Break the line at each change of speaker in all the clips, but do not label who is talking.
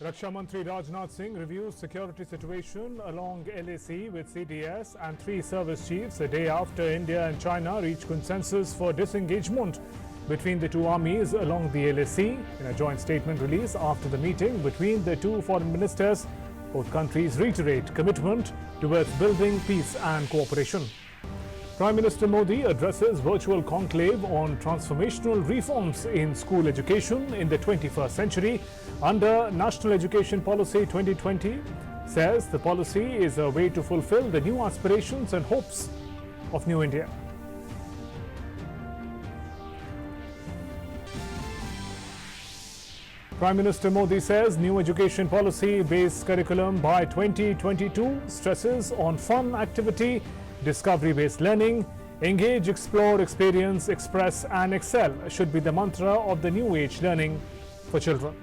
Raksha Mantri Rajnath Singh reviews security situation along LAC with CDS and 3 service chiefs a day after India and China reached consensus for disengagement between the two armies along the LAC. In a joint statement released after the meeting between the two foreign ministers, both countries reiterate commitment towards building peace and cooperation. Prime Minister Modi addresses virtual conclave on transformational reforms in school education in the 21st century under National Education Policy 2020, says the policy is a way to fulfill the new aspirations and hopes of New India. Prime Minister Modi says new education policy based curriculum by 2022 stresses on fun activity, discovery-based learning, engage, explore, experience, express and excel should be the mantra of the new age learning for children.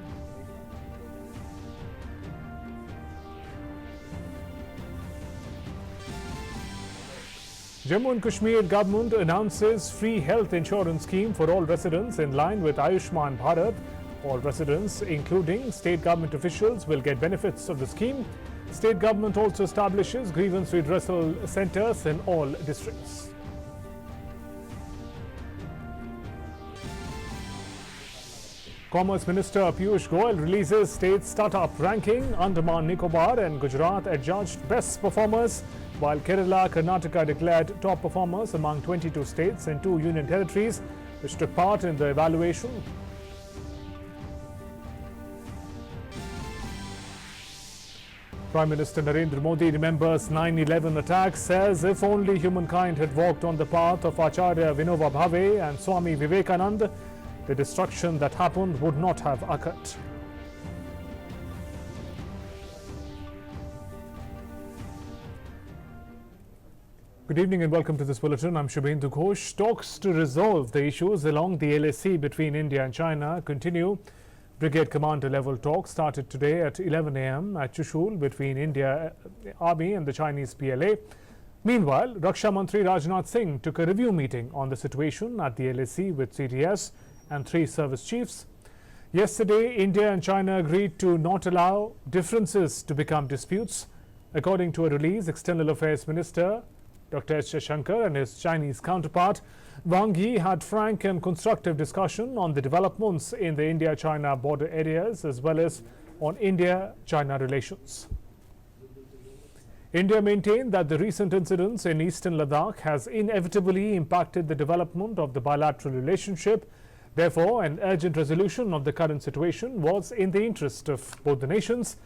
Jammu and Kashmir government announces free health insurance scheme for all residents in line with Ayushman Bharat. All residents, including state government officials, will get benefits of the scheme. State government also establishes grievance redressal centers in all districts. Commerce Minister Piyush Goyal releases state startup ranking. Andaman Nicobar and Gujarat adjudged best performers, while Kerala, Karnataka declared top performers among 22 states and 2 union territories which took part in the evaluation. Prime Minister Narendra Modi remembers 9/11 attacks, says if only humankind had walked on the path of Acharya Vinoba Bhave and Swami Vivekananda, the destruction that happened would not have occurred. Good evening and welcome to this bulletin. I'm Shubhendu Ghosh. Talks to resolve the issues along the LAC between India and China continue. Brigade commander level talks started today at 11 a.m. at Chushul between India Army and the Chinese PLA. Meanwhile, Raksha Mantri Rajnath Singh took a review meeting on the situation at the LAC with CDS and 3 service chiefs. Yesterday, India and China agreed to not allow differences to become disputes. According to a release, External Affairs Minister Dr. S. Shankar and his Chinese counterpart Wang Yi had frank and constructive discussion on the developments in the India-China border areas as well as on India-China relations. India maintained that the recent incidents in eastern Ladakh has inevitably impacted the development of the bilateral relationship. Therefore, an urgent resolution of the current situation was in the interest of both the nations.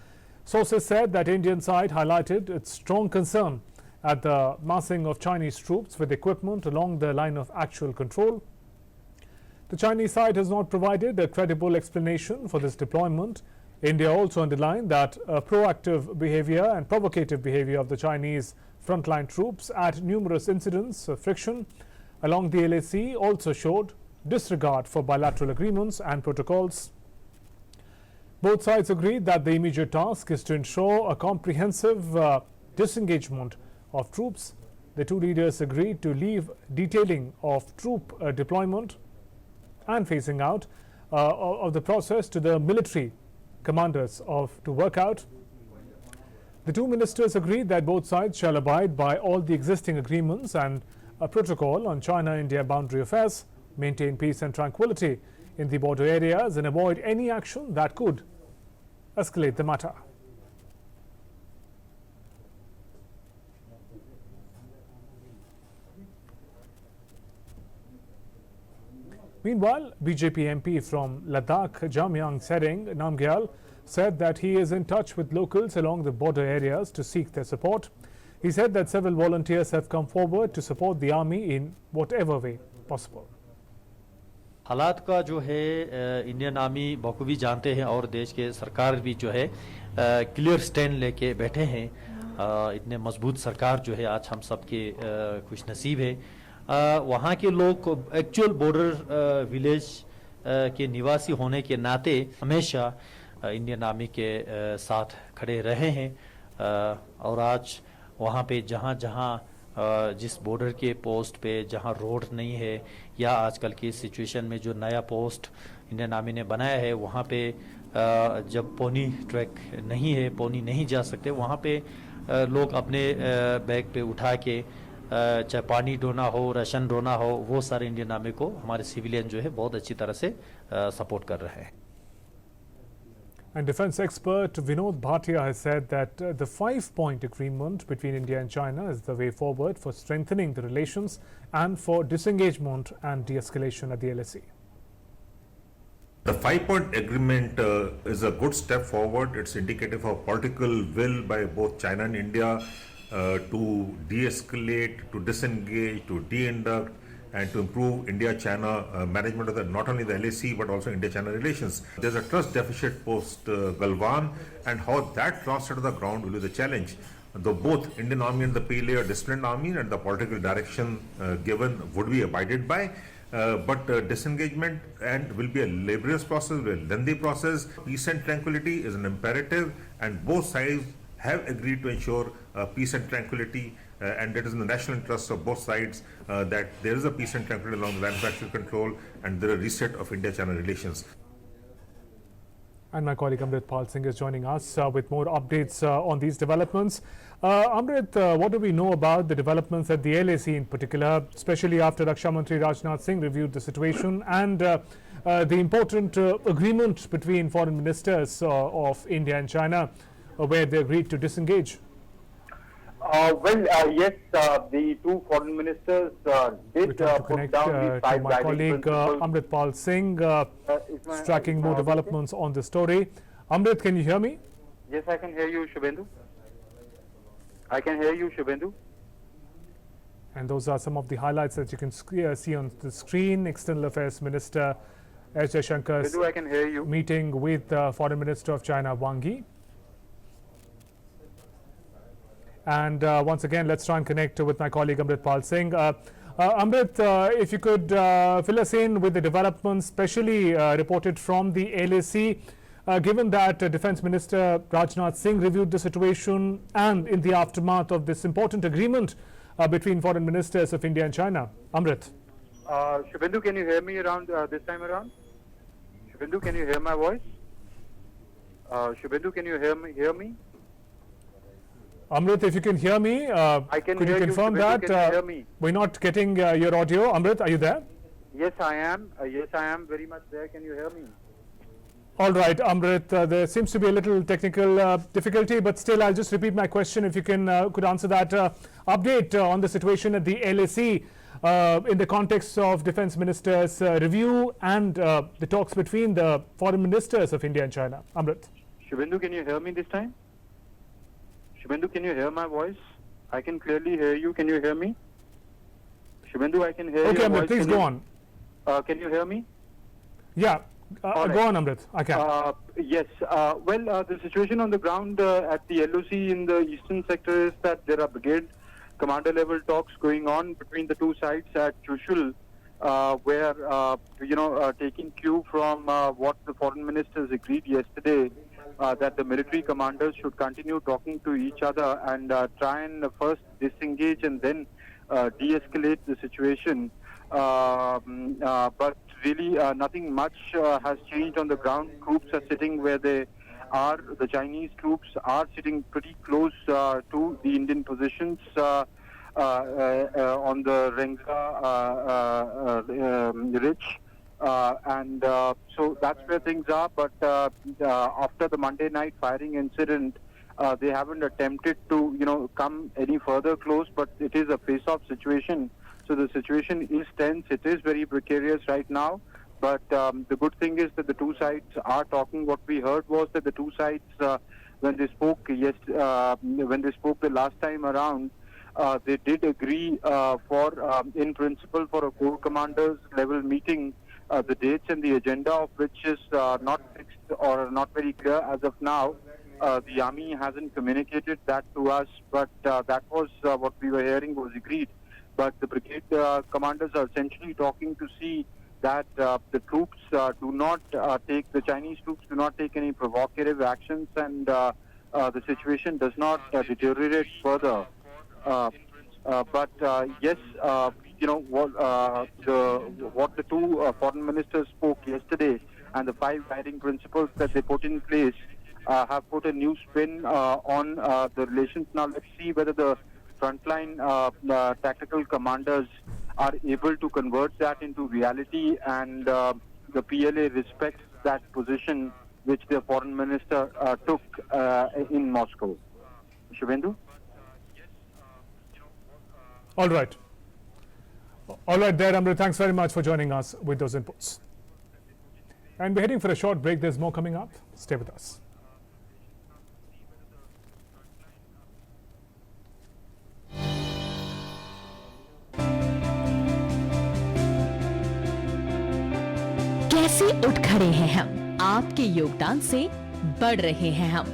Sources said that Indian side highlighted its strong concern at the massing of Chinese troops with equipment along the line of actual control. The Chinese side has not provided a credible explanation for this deployment. India also underlined that proactive behavior and provocative behavior of the Chinese frontline troops at numerous incidents of friction along the LAC also showed disregard for bilateral agreements and protocols. Both sides agreed that the immediate task is to ensure a comprehensive disengagement of troops. The two leaders agreed to leave detailing of troop deployment and phasing out of the process to the military commanders to work out. The two ministers agreed that both sides shall abide by all the existing agreements and a protocol on China-India boundary affairs, maintain peace and tranquility in the border areas and avoid any action that could escalate the matter. Meanwhile, BJP MP from Ladakh, Jamyang Tsereng Namgyal, said that he is in touch with locals along the border areas to seek their support. He said that several volunteers have come forward to support the army in whatever way possible.
हालात का जो है Indian army बखूबी जानते हैं और देश के सरकार भी जो है क्लियर स्टैंड लेके बैठे हैं। इतने मजबूत सरकार जो है आज हम सबके खुश नसीब है। वहाँ के लोग एक्चुअल बॉर्डर विलेज के निवासी होने के नाते हमेशा इंडियन आर्मी के साथ खड़े रहे हैं और आज वहाँ पे जहाँ जहाँ जिस बॉर्डर के पोस्ट पे जहाँ रोड नहीं है या आजकल की सिचुएशन में जो नया पोस्ट इंडियन आर्मी ने बनाया है वहाँ पे जब पोनी ट्रैक नहीं है, पोनी नहीं जा सकते, वहाँ पे लोग अपने बैग पे उठा के चाहे पानी ढोना हो, राशन ढोना हो, वो सारे इंडियन आर्मी को हमारे सिविलियन जो है बहुत अच्छी तरह से सपोर्ट कर रहे हैं.
And defense expert Vinod Bhatia has said that the 5-point agreement between India and China is the way forward for strengthening the relations and for disengagement and de-escalation at the LAC.
The 5-point agreement is a good step forward. It's indicative of political will by both China and India to de-escalate, to disengage, to de-induct, and to improve India-China management of not only the LAC but also India-China relations. There's a trust deficit post Galwan, and how that translates to the ground will be the challenge. Though both Indian Army and the PLA are disciplined army, and the political direction given would be abided by, but disengagement and will be a laborious process, a lengthy process. Peace and tranquility is an imperative, and both sides have agreed to ensure peace and tranquility, and it is in the national interest of both sides that there is a peace and tranquility along the land boundary control and there is a reset of India-China relations.
And my colleague Amrit Pal Singh is joining us with more updates on these developments. Amrit, what do we know about the developments at the LAC in particular, especially after Raksha Mantri Rajnath Singh reviewed the situation and the important agreement between foreign ministers of India and China, where they agreed to disengage?
Yes, the two foreign ministers did put down the five
my
guiding
colleague
principles.
Amrit Pal Singh, tracking more developments on the story. Amrit, can you hear me?
Yes, I can hear you, Shubhendu. I can hear you, Shubhendu.
And those are some of the highlights that you can see on the screen. External Affairs Minister S. Jaishankar's
Shubhendu, I can hear you.
meeting with Foreign Minister of China, Wang Yi. And once again, let's try and connect with my colleague Amrit Pal Singh. Amrit, if you could fill us in with the developments, especially reported from the LAC, given that Defence Minister Rajnath Singh reviewed the situation and in the aftermath of this important agreement between foreign ministers of India and China. Amrit.
Shubhendu, can you hear me around this time around? Shubhendu, can you hear my voice? Shubhendu, can you hear me?
Amrit, if you can hear me,
can
could
hear
you
you,
confirm
Shubhendu,
that
can you hear me?
we're not getting your audio? Amrit, are you there?
Yes, I am. Yes, I am very much there. Can you hear me?
All right, Amrit, there seems to be a little technical difficulty, but still I'll just repeat my question if you can could answer that. Update on the situation at the LAC in the context of Defence Minister's review and the talks between the foreign ministers of India and China. Amrit.
Shubhendu, can you hear me this time? Shubhendu, can you hear my voice? I can clearly hear you. Can you hear me? Shubhendu, I can hear you.
Okay, Amrit, please go on.
Can you hear me?
Yeah,
right.
Go on, Amrit. I can.
Yes. The situation on the ground at the LOC in the eastern sector is that there are brigade commander level talks going on between the two sides at Chushul, where taking cue from what the foreign ministers agreed yesterday, that the military commanders should continue talking to each other and try and first disengage and then de-escalate the situation. But really nothing much has changed on the ground. Troops are sitting where they are. The Chinese troops are sitting pretty close to the Indian positions on the Rengsa ridge. So that's where things are. But after the Monday night firing incident, they haven't attempted to, come any further close. But it is a face-off situation. So the situation is tense. It is very precarious right now. But the good thing is that the two sides are talking. What we heard was that the two sides, when they spoke the last time around, they did agree in principle for a Corps Commanders level meeting. The dates and the agenda of which is not fixed or not very clear as of now. The army hasn't communicated that to us, but that was what we were hearing was agreed. But the brigade commanders are essentially talking to see that the troops the Chinese troops do not take any provocative actions and the situation does not deteriorate further. But yes, what the two foreign ministers spoke yesterday and the 5 guiding principles that they put in place have put a new spin on the relations. Now let's see whether the frontline tactical commanders are able to convert that into reality, and the PLA respects that position which their foreign minister took in Moscow. Shubhendu?
All right. All right there, Amrit. Thanks very much for joining us with those inputs. And we're heading for a short break. There's more coming up. Stay with us.
कैसे उठ खड़े हैं हम, आपके योगदान से बढ़ रहे हैं हम।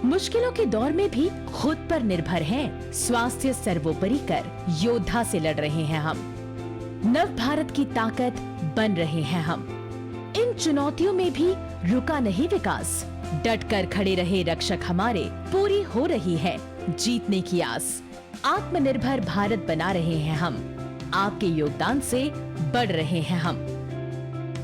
मुश्किलों के दौर में भी खुद पर निर्भर हैं, स्वास्थ्य सर्वोपरि कर योद्धा से लड़ रहे हैं हम। नव भारत की ताकत बन रहे हैं हम। इन चुनौतियों में भी रुका नहीं विकास, डट कर खड़े रहे रक्षक हमारे, पूरी हो रही है जीतने की आस। आत्मनिर्भर भारत बना रहे हैं हम, आपके योगदान से बढ़ रहे हैं हम।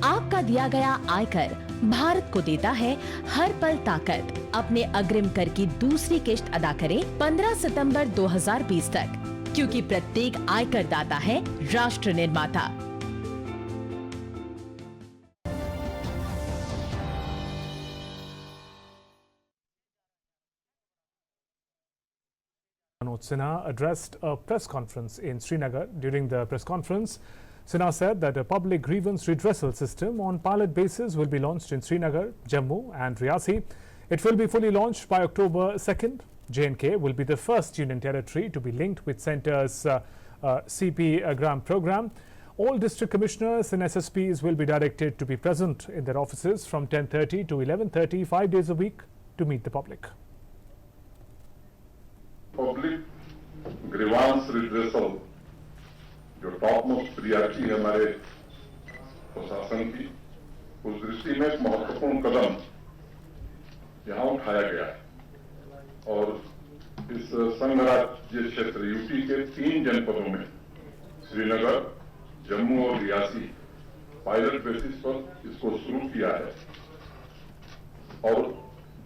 आपका दिया गया आयकर भारत को देता है हर पल ताकत। अपने अग्रिम कर की दूसरी किश्त अदा करें 15 सितंबर 2020 तक, क्योंकि प्रत्येक आयकर दाता है राष्ट्र निर्माता।
Manoj Sinha addressed a press conference in Srinagar. During the press conference, Sinha said that a public grievance redressal system on pilot basis will be launched in Srinagar, Jammu and Riyasi. It will be fully launched by October 2nd. J&K will be the first union territory to be linked with Centre's CP Gram program. All district commissioners and SSPs will be directed to be present in their offices from 10:30 to 11:30, 5 days a week to meet the public.
Public grievance redressal जो top most priority है हमारे प्रशासन की, उस दृष्टि में एक महत्वपूर्ण कदम यहाँ उठाया गया है। और इस संघ राज्य क्षेत्र यूपी के 3 जनपदों में श्रीनगर, जम्मू और रियासी पायलट बेसिस पर इसको शुरू किया है। और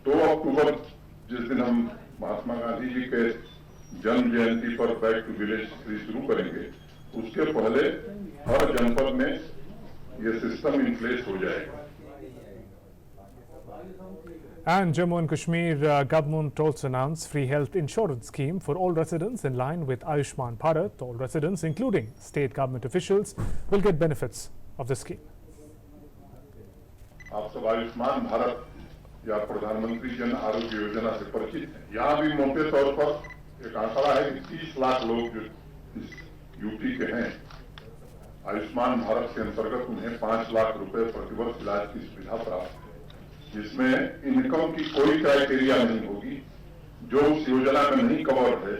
2 अक्टूबर जिस दिन हम महात्मा गांधी जी के जन्म जयंती पर बैक टू विलेज शुरू करेंगे, उसके पहले हर जनपद में ये सिस्टम इन प्लेस हो जाएगा।
And Jammu and Kashmir government also announced free health insurance scheme for all residents in line with Ayushman Bharat. All residents, including state government officials, will get benefits of the scheme.
आप सब आयुष्मान भारत या प्रधानमंत्री जन आरोग्य योजना से परिचित हैं। यहाँ भी मोटे तौर पर एक आंकड़ा है कि 30 लाख लोग जो इस यूपी के हैं, आयुष्मान भारत के अंतर्गत उन्हें 5 लाख रुपए प्रतिवर्ष इलाज की सुविधा प्राप्त है, जिसमें इनकम की कोई क्राइटेरिया नहीं होगी। जो उस योजना में नहीं कवर है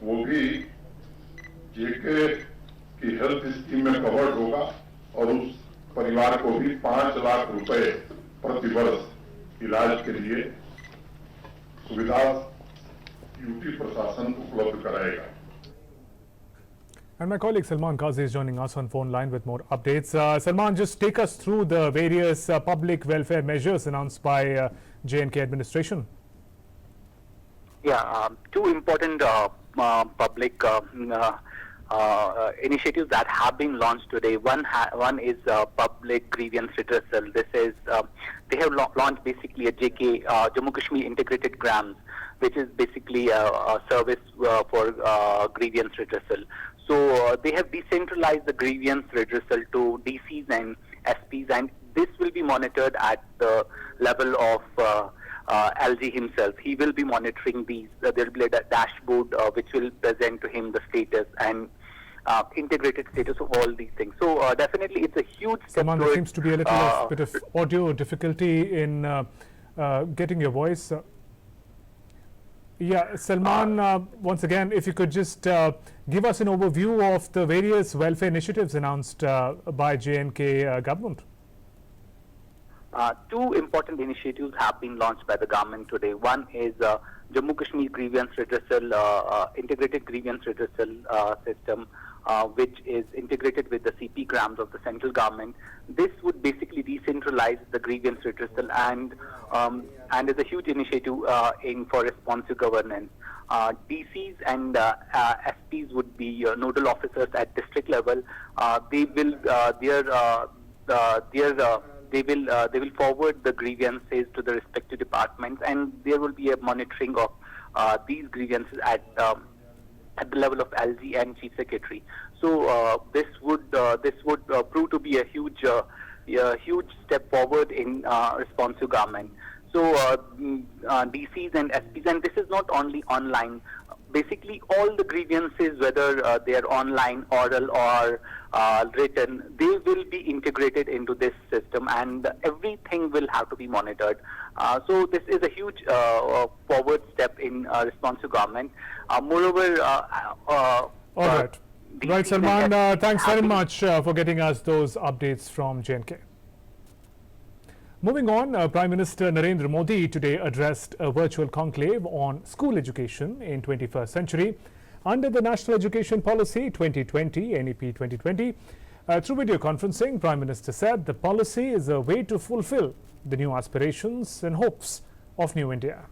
वो भी जेके की हेल्थ स्कीम में कवर्ड होगा और उस परिवार को भी 5 लाख रुपए प्रतिवर्ष इलाज के लिए सुविधा यूपी प्रशासन उपलब्ध कराएगा।
And my colleague Salman Qazi is joining us on phone line with more updates. Salman, just take us through the various public welfare measures announced by J&K administration.
Yeah, 2 important public initiatives that have been launched today. One is public grievance redressal. This is they have launched basically a JK Jammu Kashmir Integrated Grams, which is basically a service for grievance redressal. So they have decentralized the grievance redressal to DCs and SPs, and this will be monitored at the level of LG himself. He will be monitoring these. There will be a dashboard which will present to him the status and integrated status of all these things. So definitely it's a huge step.
Salman, there seems to be a little bit of audio difficulty in getting your voice. Yeah, Salman, once again, if you could just give us an overview of the various welfare initiatives announced by J&K government.
2 important initiatives have been launched by the government today. One is Jammu Kashmir grievance redressal, integrated grievance redressal system, which is integrated with the CP grams of the central government. This would basically decentralize the grievance redressal and is a huge initiative for responsive governance. DCs and SPs would be nodal officers at district level. They will they will forward the grievances to the respective departments, and there will be a monitoring of these grievances at the level of LG and Chief Secretary. So this would prove to be a huge step forward in responsive government. So DCs and SPs, and this is not only online. Basically, all the grievances, whether they are online, oral, or written, they will be integrated into this system, and everything will have to be monitored. So this is a huge forward step in responsive government. Moreover,
all right. Right, Salman, thanks very much for getting us those updates from J&K. Moving on, Prime Minister Narendra Modi today addressed a virtual conclave on school education in 21st century under the National Education Policy 2020, NEP 2020. Through video conferencing, Prime Minister said the policy is a way to fulfill the new aspirations and hopes of New India.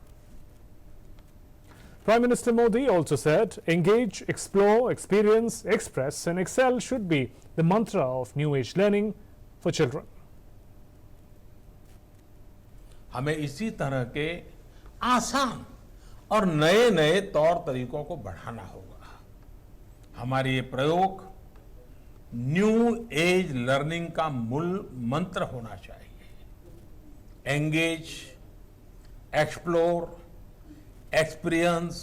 Prime Minister Modi also said, engage, explore, experience, express and excel should be the mantra of new age learning for children.
हमें इसी तरह के आसान और नए नए तौर तरीकों को बढ़ाना होगा। हमारे ये प्रयोग न्यू एज लर्निंग का मूल मंत्र होना चाहिए। एंगेज, एक्सप्लोर, एक्सपीरियंस,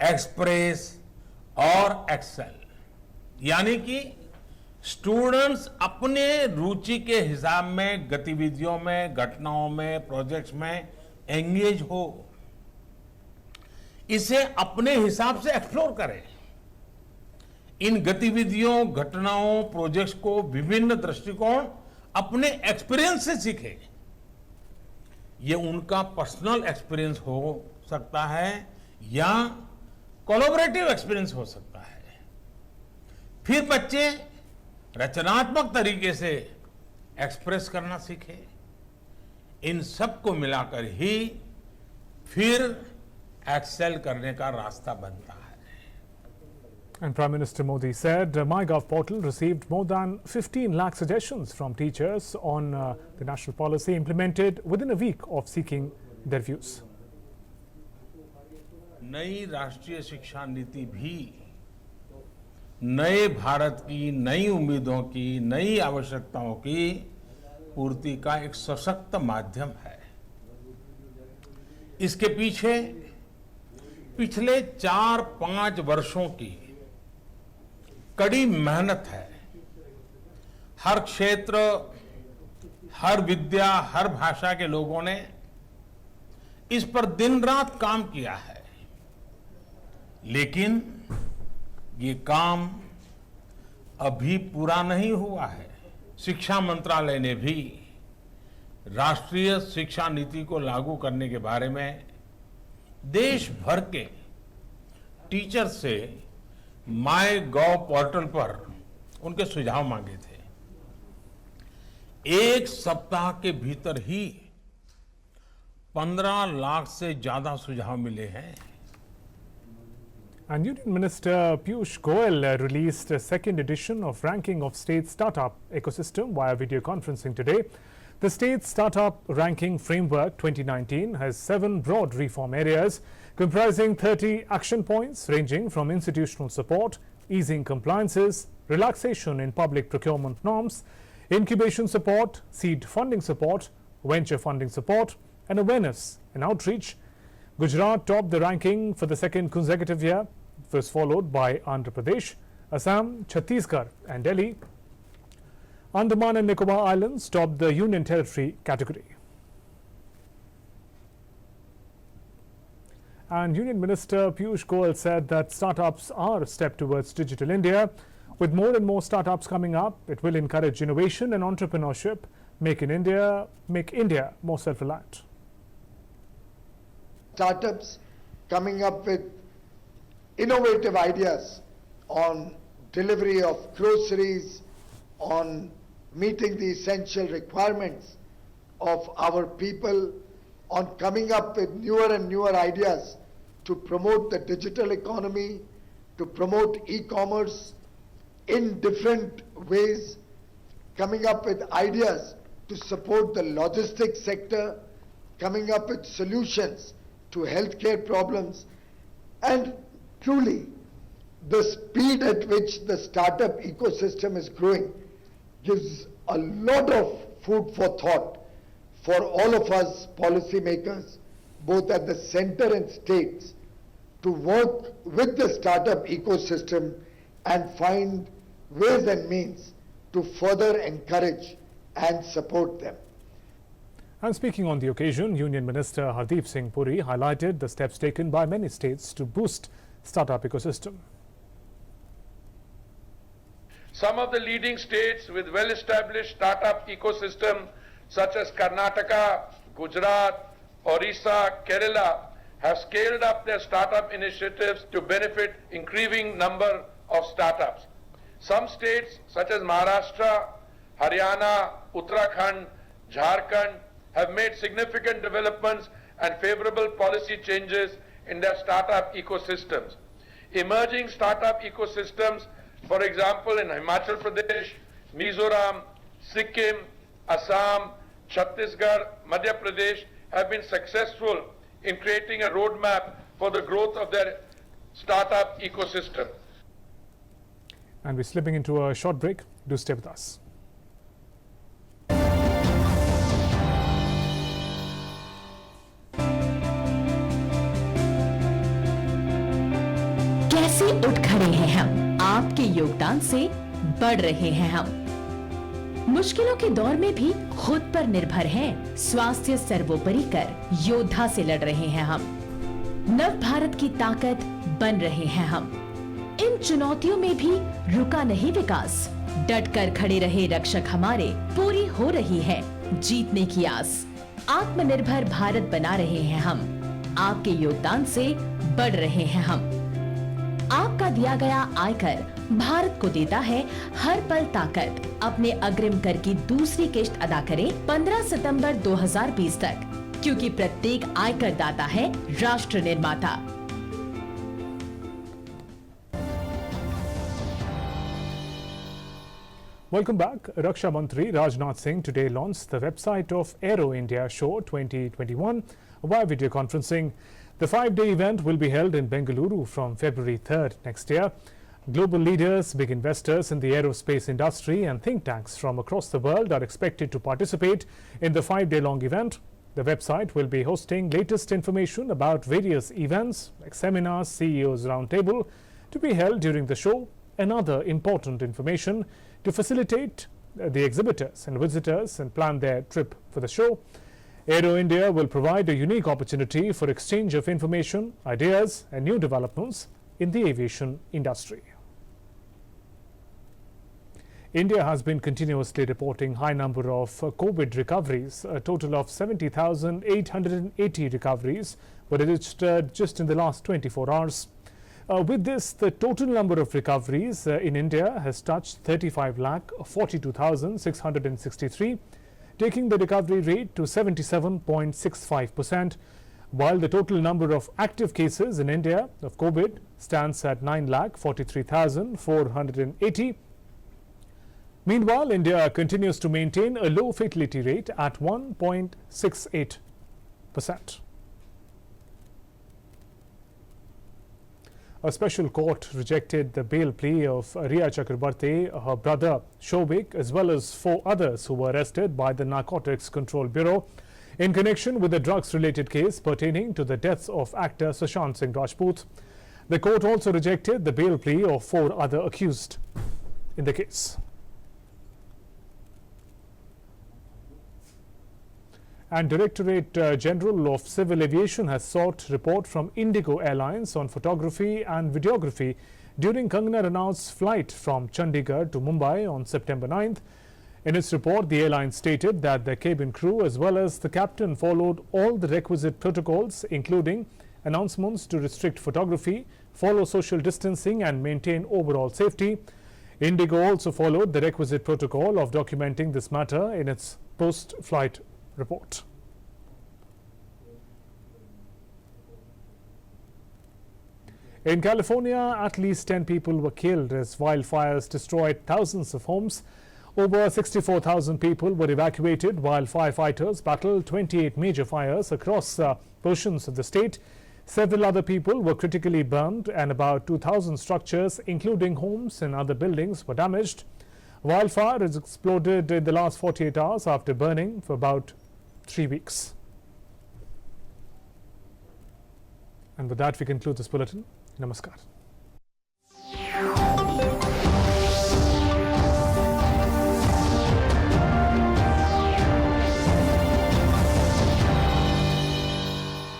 एक्सप्रेस और एक्सेल, यानी कि स्टूडेंट्स अपने रुचि के हिसाब में गतिविधियों में, घटनाओं में, प्रोजेक्ट्स में एंगेज हो, इसे अपने हिसाब से एक्सप्लोर करें। इन गतिविधियों, घटनाओं, प्रोजेक्ट्स को विभिन्न दृष्टिकोण अपने एक्सपीरियंस से सीखें। ये उनका पर्सनल एक्सपीरियंस हो सकता है या कोलैबोरेटिव एक्सपीरियंस हो सकता है। फिर बच्चे रचनात्मक तरीके से एक्सप्रेस करना सीखे। इन सब को मिलाकर ही फिर एक्सेल करने का रास्ता बनता है।
And Prime Minister Modi said MyGov portal received more than 15 lakh suggestions from teachers on the national policy implemented within a week of seeking their views.
नई राष्ट्रीय शिक्षा नीति भी नए भारत की, नई उम्मीदों की, नई आवश्यकताओं की पूर्ति का एक सशक्त माध्यम है। इसके पीछे पिछले 4-5 वर्षों की कड़ी मेहनत है। हर क्षेत्र, हर विद्या, हर भाषा के लोगों ने इस पर दिन रात काम किया है। लेकिन ये काम अभी पूरा नहीं हुआ है। शिक्षा मंत्रालय ने भी राष्ट्रीय शिक्षा नीति को लागू करने के बारे में देश भर के टीचर से MyGov पोर्टल पर उनके सुझाव मांगे थे। एक सप्ताह के भीतर ही 15 लाख से ज्यादा सुझाव मिले हैं।
And Union Minister Piyush Goyal released a second edition of Ranking of State Startup Ecosystem via video conferencing today. The State Startup Ranking Framework 2019 has 7 broad reform areas comprising 30 action points ranging from institutional support, easing compliances, relaxation in public procurement norms, incubation support, seed funding support, venture funding support, and awareness and outreach. Gujarat topped the ranking for the second consecutive year. It was followed by Andhra Pradesh, Assam, Chhattisgarh, and Delhi. Andaman and Nicobar Islands topped the Union Territory category. And Union Minister Piyush Goyal said that startups are a step towards digital India. With more and more startups coming up, it will encourage innovation and entrepreneurship, make India more self-reliant.
Startups coming up with innovative ideas on delivery of groceries, on meeting the essential requirements of our people, on coming up with newer and newer ideas to promote the digital economy, to promote e-commerce in different ways, coming up with ideas to support the logistics sector, coming up with solutions to healthcare problems, and truly the speed at which the startup ecosystem is growing gives a lot of food for thought for all of us policymakers, both at the center and states, to work with the startup ecosystem and find ways and means to further encourage and support them.
And speaking on the occasion, Union Minister Hardeep Singh Puri highlighted the steps taken by many states to boost startup ecosystem.
Some of the leading states with well-established startup ecosystem such as Karnataka, Gujarat, Orissa, Kerala have scaled up their startup initiatives to benefit increasing number of startups. Some states such as Maharashtra, Haryana, Uttarakhand, Jharkhand have made significant developments and favorable policy changes in their startup ecosystems. Emerging startup ecosystems, for example, in Himachal Pradesh, Mizoram, Sikkim, Assam, Chhattisgarh, Madhya Pradesh have been successful in creating a roadmap for the growth of their startup ecosystem.
And we're slipping into a short break. Do stay with us.
कैसे उठ खड़े हैं हम, आपके योगदान से बढ़ रहे हैं हम। मुश्किलों के दौर में भी खुद पर निर्भर हैं, स्वास्थ्य सर्वोपरि कर योद्धा से लड़ रहे हैं हम। नव भारत की ताकत बन रहे हैं हम। इन चुनौतियों में भी रुका नहीं विकास, डट कर खड़े रहे रक्षक हमारे, पूरी हो रही है जीतने की आस। आत्मनिर्भर भारत बना रहे हैं हम, आपके योगदान से बढ़ रहे हैं हम। आपका दिया गया आयकर भारत को देता है हर पल ताकत। अपने अग्रिम कर की दूसरी किश्त अदा करें 15 सितंबर 2020 तक, क्योंकि प्रत्येक आयकर दाता है राष्ट्र निर्माता।
Welcome back. Raksha Mantri Rajnath Singh today launched the website of Aero India Show 2021 via video conferencing. The 5-day event will be held in Bengaluru from February 3rd next year. Global leaders, big investors in the aerospace industry and think tanks from across the world are expected to participate in the 5-day-long event. The website will be hosting latest information about various events like seminars, CEOs Roundtable to be held during the show and other important information to facilitate the exhibitors and visitors and plan their trip for the show. Aero India will provide a unique opportunity for exchange of information, ideas and new developments in the aviation industry. India has been continuously reporting high number of COVID recoveries. A total of 70,880 recoveries were registered just in the last 24 hours. With this, the total number of recoveries in India has touched 35,42,663, taking the recovery rate to 77.65%, while the total number of active cases in India of COVID stands at 9,43,480. Meanwhile, India continues to maintain a low fatality rate at 1.68%. A special court rejected the bail plea of Riya Chakrabarty, her brother Shobik, as well as 4 others who were arrested by the Narcotics Control Bureau in connection with a drugs-related case pertaining to the deaths of actor Sushant Singh Rajput. The court also rejected the bail plea of 4 other accused in the case. And Directorate General of Civil Aviation has sought report from Indigo Airlines on photography and videography during Kangana Ranaut's flight from Chandigarh to Mumbai on September 9th. In its report, the airline stated that the cabin crew as well as the captain followed all the requisite protocols, including announcements to restrict photography, follow social distancing and maintain overall safety. Indigo also followed the requisite protocol of documenting this matter in its post-flight report. In California, at least 10 people were killed as wildfires destroyed thousands of homes. Over 64,000 people were evacuated while firefighters battled 28 major fires across portions of the state. Several other people were critically burned and about 2,000 structures, including homes and other buildings, were damaged. Wildfire has exploded in the last 48 hours after burning for about 3 weeks. And with that, we conclude this bulletin. Namaskar.